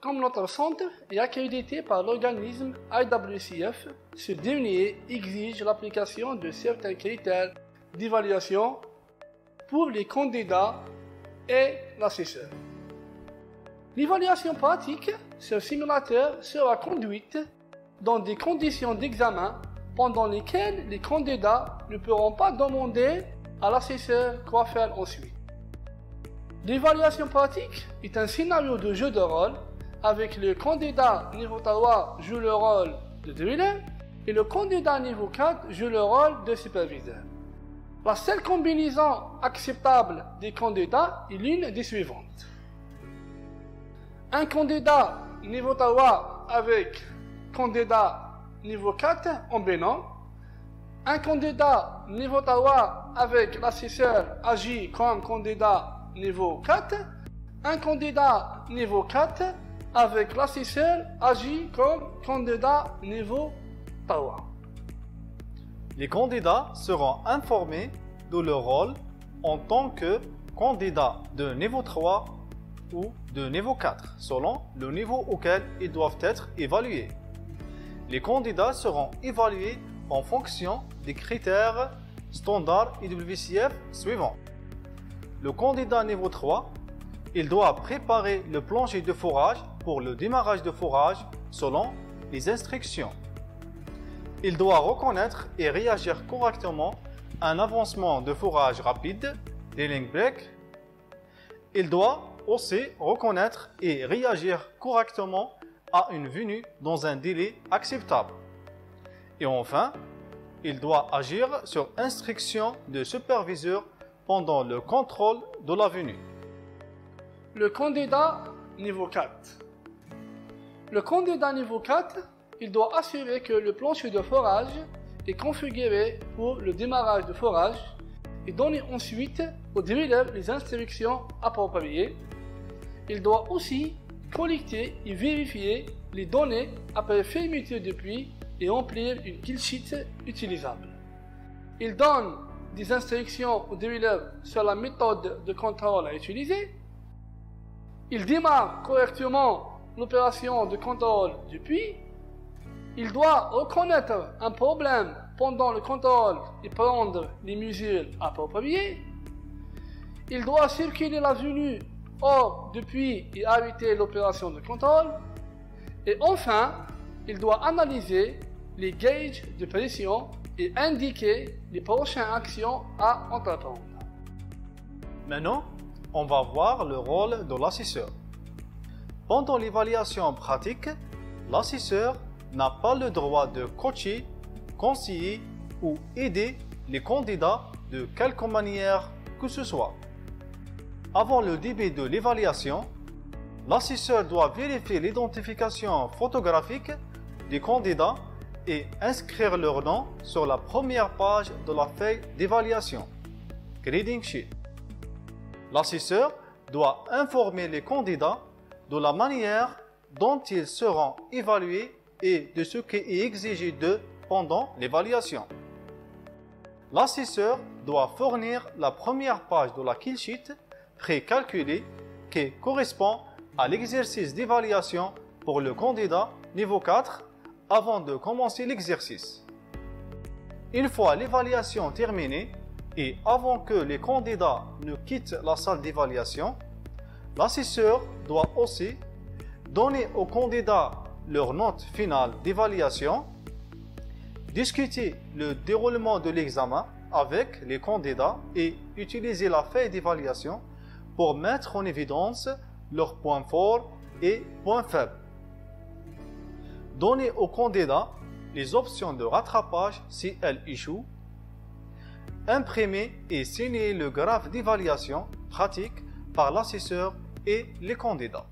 comme notre centre est accrédité par l'organisme IWCF, ce dernier exige l'application de certains critères d'évaluation pour les candidats et l'assesseur. L'évaluation pratique sur simulateur sera conduite dans des conditions d'examen pendant lesquelles les candidats ne pourront pas demander à l'assesseur quoi faire ensuite. L'évaluation pratique est un scénario de jeu de rôle avec le candidat niveau 3 joue le rôle de driller et le candidat niveau 4 joue le rôle de superviseur. La seule combinaison acceptable des candidats est l'une des suivantes. Un candidat niveau 3 avec candidat niveau 4 en binôme. Un candidat niveau 3 avec l'assesseur agit comme candidat niveau 4. Un candidat niveau 4 avec l'assesseur agit comme candidat niveau 3. Les candidats seront informés de leur rôle en tant que candidat de niveau 3 ou de niveau 4, selon le niveau auquel ils doivent être évalués. Les candidats seront évalués en fonction des critères standards IWCF suivants. Le candidat niveau 3, il doit préparer le plancher de forage pour le démarrage de forage selon les instructions. Il doit reconnaître et réagir correctement à un avancement de forage rapide, drilling break. Il doit aussi reconnaître et réagir correctement à une venue dans un délai acceptable. Et enfin, il doit agir sur instruction de superviseur pendant le contrôle de la venue. Le candidat niveau 4. Le candidat niveau 4, il doit assurer que le plancher de forage est configuré pour le démarrage de forage et donner ensuite au driller les instructions appropriées. Il doit aussi collecter et vérifier les données après fermeture de puits et remplir une kill sheet utilisable. Il donne des instructions au driller sur la méthode de contrôle à utiliser. Il démarre correctement l'opération de contrôle du puits. Il doit reconnaître un problème pendant le contrôle et prendre les mesures appropriées. Il doit circuler la venue hors du puits et arrêter l'opération de contrôle. Et enfin, il doit analyser les gauges de pression et indiquer les prochaines actions à entreprendre. Maintenant, on va voir le rôle de l'assesseur. Pendant l'évaluation pratique, l'assesseur n'a pas le droit de coacher, conseiller ou aider les candidats de quelque manière que ce soit. Avant le début de l'évaluation, l'assesseur doit vérifier l'identification photographique des candidats et inscrire leur nom sur la première page de la feuille d'évaluation, grading sheet. L'assesseur doit informer les candidats de la manière dont ils seront évalués et de ce qui est exigé d'eux pendant l'évaluation. L'assesseur doit fournir la première page de la kill sheet précalculée qui correspond à l'exercice d'évaluation pour le candidat niveau 4 avant de commencer l'exercice. Une fois l'évaluation terminée et avant que les candidats ne quittent la salle d'évaluation, l'assesseur doit aussi donner aux candidats leur note finale d'évaluation, discuter le déroulement de l'examen avec les candidats et utiliser la feuille d'évaluation pour mettre en évidence leurs points forts et points faibles. Donner aux candidats les options de rattrapage si elles échouent. Imprimer et signer le graphe d'évaluation pratique par l'assesseur et les candidats.